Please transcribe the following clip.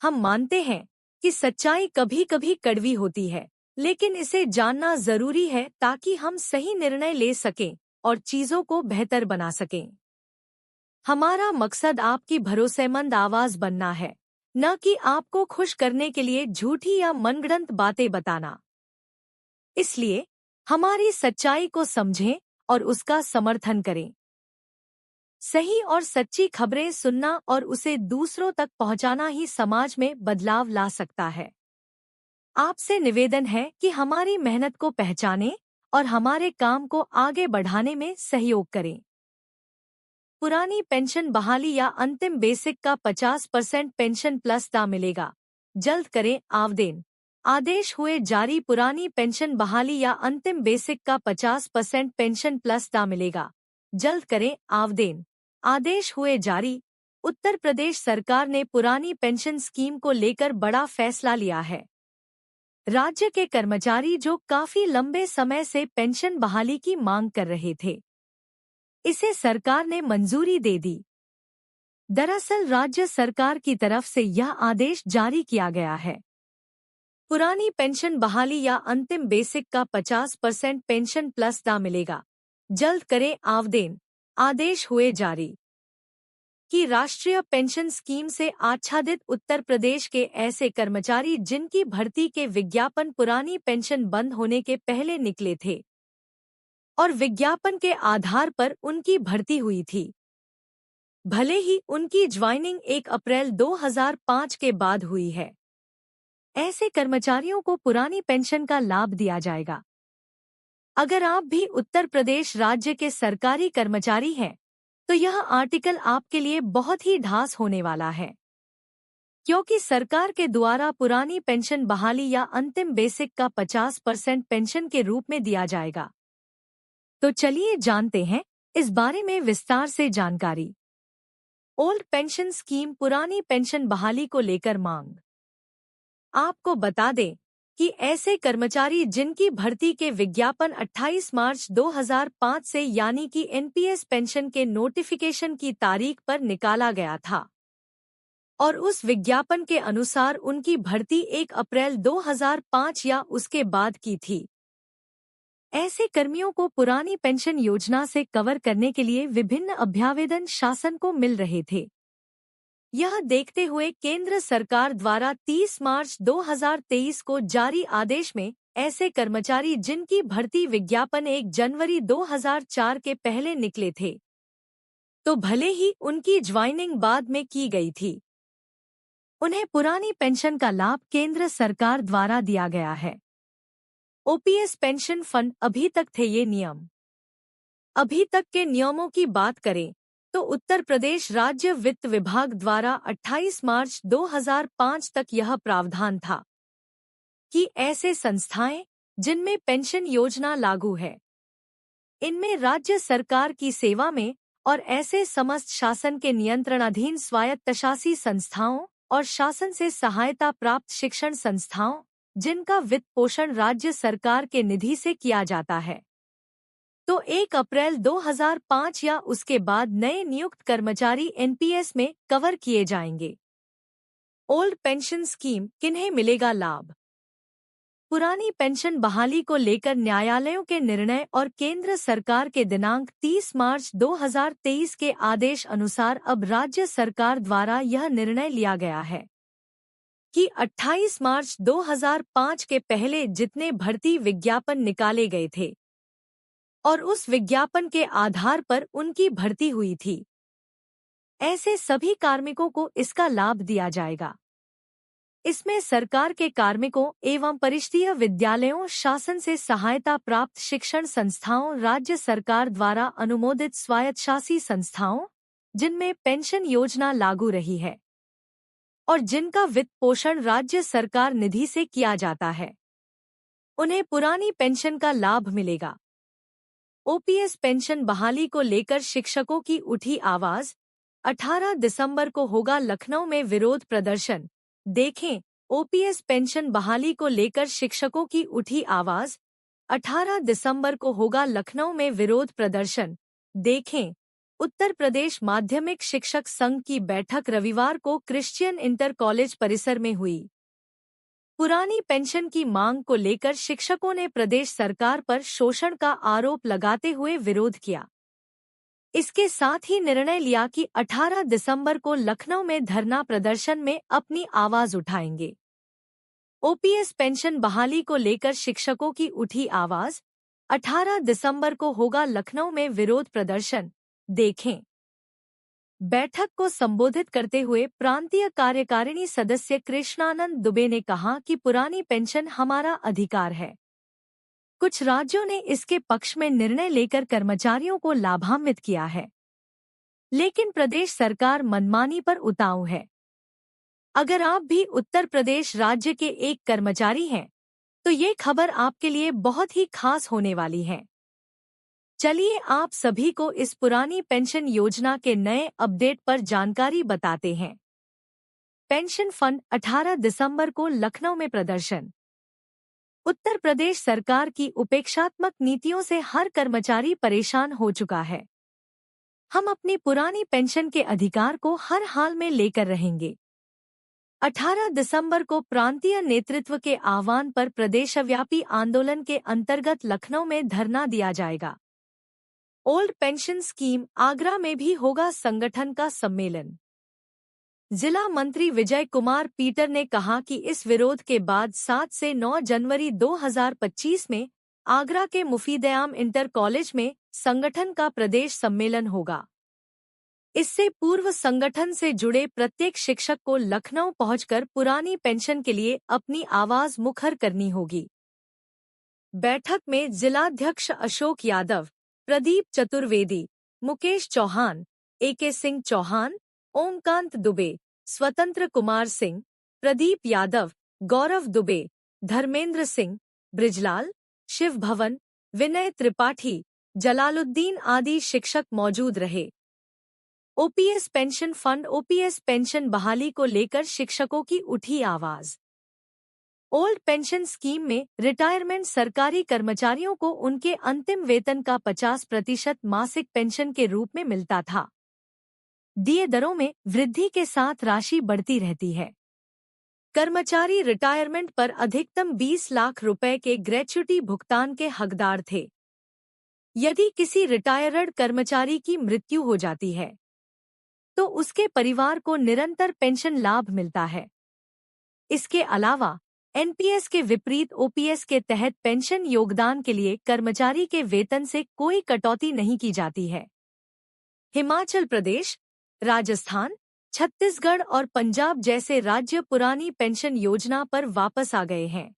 हम मानते हैं कि सच्चाई कभी कभी कड़वी होती है, लेकिन इसे जानना जरूरी है ताकि हम सही निर्णय ले सकें और चीजों को बेहतर बना सकें। हमारा मकसद आपकी भरोसेमंद आवाज बनना है, न कि आपको खुश करने के लिए झूठी या मनगढ़ंत बातें बताना। इसलिए हमारी सच्चाई को समझें और उसका समर्थन करें। सही और सच्ची खबरें सुनना और उसे दूसरों तक पहुंचाना ही समाज में बदलाव ला सकता है। आपसे निवेदन है कि हमारी मेहनत को पहचानें और हमारे काम को आगे बढ़ाने में सहयोग करें। पुरानी पेंशन बहाली या अंतिम बेसिक का 50% पेंशन प्लस दा मिलेगा, जल्द करें आवेदन। आदेश हुए जारी। पुरानी पेंशन बहाली या अंतिम बेसिक का 50% पेंशन प्लस दा मिलेगा, जल्द करें आवेदन। आदेश हुए जारी। उत्तर प्रदेश सरकार ने पुरानी पेंशन स्कीम को लेकर बड़ा फैसला लिया है। राज्य के कर्मचारी जो काफी लंबे समय से पेंशन बहाली की मांग कर रहे थे, इसे सरकार ने मंजूरी दे दी। दरअसल राज्य सरकार की तरफ से यह आदेश जारी किया गया है। पुरानी पेंशन बहाली या अंतिम बेसिक का 50% पेंशन प्लस दा मिलेगा, जल्द करें आवेदन। आदेश हुए जारी कि राष्ट्रीय पेंशन स्कीम से आच्छादित उत्तर प्रदेश के ऐसे कर्मचारी जिनकी भर्ती के विज्ञापन पुरानी पेंशन बंद होने के पहले निकले थे और विज्ञापन के आधार पर उनकी भर्ती हुई थी, भले ही उनकी ज्वाइनिंग 1 अप्रैल 2005 के बाद हुई है, ऐसे कर्मचारियों को पुरानी पेंशन का लाभ दिया जाएगा। अगर आप भी उत्तर प्रदेश राज्य के सरकारी कर्मचारी हैं, तो यह आर्टिकल आपके लिए बहुत ही ढास होने वाला है, क्योंकि सरकार के द्वारा पुरानी पेंशन बहाली या अंतिम बेसिक का 50% पेंशन के रूप में दिया जाएगा। तो चलिए जानते हैं इस बारे में विस्तार से जानकारी। ओल्ड पेंशन स्कीम पुरानी पेंशन बहाली को लेकर मांग। आपको बता दें कि ऐसे कर्मचारी जिनकी भर्ती के विज्ञापन 28 मार्च 2005 से यानी कि एनपीएस पेंशन के नोटिफिकेशन की तारीख पर निकाला गया था और उस विज्ञापन के अनुसार उनकी भर्ती 1 अप्रैल 2005 या उसके बाद की थी, ऐसे कर्मियों को पुरानी पेंशन योजना से कवर करने के लिए विभिन्न अभ्यावेदन शासन को मिल रहे थे। यह देखते हुए केंद्र सरकार द्वारा 30 मार्च 2023 को जारी आदेश में ऐसे कर्मचारी जिनकी भर्ती विज्ञापन 1 जनवरी 2004 के पहले निकले थे, तो भले ही उनकी ज्वाइनिंग बाद में की गई थी, उन्हें पुरानी पेंशन का लाभ केंद्र सरकार द्वारा दिया गया है। ओपीएस पेंशन फंड अभी तक थे ये नियम। अभी तक के नियमों की बात करें तो उत्तर प्रदेश राज्य वित्त विभाग द्वारा 28 मार्च 2005 तक यह प्रावधान था कि ऐसे संस्थाएं जिनमें पेंशन योजना लागू है, इनमें राज्य सरकार की सेवा में और ऐसे समस्त शासन के नियंत्रणाधीन स्वायत्तशासी संस्थाओं और शासन से सहायता प्राप्त शिक्षण संस्थाओं जिनका वित्त पोषण राज्य सरकार के निधि से किया जाता है, तो 1 अप्रैल 2005 या उसके बाद नए नियुक्त कर्मचारी एनपीएस में कवर किए जाएंगे। ओल्ड पेंशन स्कीम किन्हें मिलेगा लाभ? पुरानी पेंशन बहाली को लेकर न्यायालयों के निर्णय और केंद्र सरकार के दिनांक 30 मार्च 2023 के आदेश अनुसार अब राज्य सरकार द्वारा यह निर्णय लिया गया है कि 28 मार्च 2005 के पहले जितने भर्ती विज्ञापन निकाले गए थे और उस विज्ञापन के आधार पर उनकी भर्ती हुई थी, ऐसे सभी कार्मिकों को इसका लाभ दिया जाएगा। इसमें सरकार के कार्मिकों एवं परिषदीय विद्यालयों, शासन से सहायता प्राप्त शिक्षण संस्थाओं, राज्य सरकार द्वारा अनुमोदित स्वायत्तशासी संस्थाओं जिनमें पेंशन योजना लागू रही है और जिनका वित्त पोषण राज्य सरकार निधि से किया जाता है, उन्हें पुरानी पेंशन का लाभ मिलेगा। ओपीएस पेंशन बहाली को लेकर शिक्षकों की उठी आवाज। 18 दिसंबर को होगा लखनऊ में विरोध प्रदर्शन। देखें, ओपीएस पेंशन बहाली को लेकर शिक्षकों की उठी आवाज। 18 दिसंबर को होगा लखनऊ में विरोध प्रदर्शन। देखें, उत्तर प्रदेश माध्यमिक शिक्षक संघ की बैठक रविवार को क्रिश्चियन इंटर कॉलेज परिसर में हुई। पुरानी पेंशन की मांग को लेकर शिक्षकों ने प्रदेश सरकार पर शोषण का आरोप लगाते हुए विरोध किया। इसके साथ ही निर्णय लिया कि 18 दिसंबर को लखनऊ में धरना प्रदर्शन में अपनी आवाज उठाएंगे। ओपीएस पेंशन बहाली को लेकर शिक्षकों की उठी आवाज। 18 दिसंबर को होगा लखनऊ में विरोध प्रदर्शन, देखें। बैठक को संबोधित करते हुए प्रांतीय कार्यकारिणी सदस्य कृष्णानंद दुबे ने कहा कि पुरानी पेंशन हमारा अधिकार है। कुछ राज्यों ने इसके पक्ष में निर्णय लेकर कर्मचारियों को लाभान्वित किया है, लेकिन प्रदेश सरकार मनमानी पर उताऊ है। अगर आप भी उत्तर प्रदेश राज्य के एक कर्मचारी हैं, तो ये खबर आपके लिए बहुत ही खास होने वाली है। चलिए आप सभी को इस पुरानी पेंशन योजना के नए अपडेट पर जानकारी बताते हैं। पेंशन फंड 18 दिसंबर को लखनऊ में प्रदर्शन। उत्तर प्रदेश सरकार की उपेक्षात्मक नीतियों से हर कर्मचारी परेशान हो चुका है। हम अपनी पुरानी पेंशन के अधिकार को हर हाल में लेकर रहेंगे। 18 दिसंबर को प्रांतीय नेतृत्व के आह्वान पर प्रदेशव्यापी आंदोलन के अंतर्गत लखनऊ में धरना दिया जाएगा। ओल्ड पेंशन स्कीम आगरा में भी होगा संगठन का सम्मेलन। जिला मंत्री विजय कुमार पीटर ने कहा कि इस विरोध के बाद 7 से 9 जनवरी 2025 में आगरा के मुफीदयाम इंटर कॉलेज में संगठन का प्रदेश सम्मेलन होगा। इससे पूर्व संगठन से जुड़े प्रत्येक शिक्षक को लखनऊ पहुंचकर पुरानी पेंशन के लिए अपनी आवाज मुखर करनी होगी। बैठक में जिलाध्यक्ष अशोक यादव, प्रदीप चतुर्वेदी, मुकेश चौहान, एके सिंह चौहान, ओमकांत दुबे, स्वतंत्र कुमार सिंह, प्रदीप यादव, गौरव दुबे, धर्मेंद्र सिंह, ब्रिजलाल, शिव भवन, विनय त्रिपाठी, जलालुद्दीन आदि शिक्षक मौजूद रहे। OPS pension fund OPS pension बहाली को लेकर शिक्षकों की उठी आवाज। ओल्ड पेंशन स्कीम में रिटायरमेंट सरकारी कर्मचारियों को उनके अंतिम वेतन का 50% मासिक पेंशन के रूप में मिलता था। दिए दरों में वृद्धि के साथ राशि बढ़ती रहती है। कर्मचारी रिटायरमेंट पर अधिकतम 20 लाख रुपए के ग्रेच्युटी भुगतान के हकदार थे। यदि किसी रिटायर्ड कर्मचारी की मृत्यु हो जाती है, तो उसके परिवार को निरंतर पेंशन लाभ मिलता है। इसके अलावा एनपीएस के विपरीत ओपीएस के तहत पेंशन योगदान के लिए कर्मचारी के वेतन से कोई कटौती नहीं की जाती है। हिमाचल प्रदेश, राजस्थान, छत्तीसगढ़ और पंजाब जैसे राज्य पुरानी पेंशन योजना पर वापस आ गए हैं।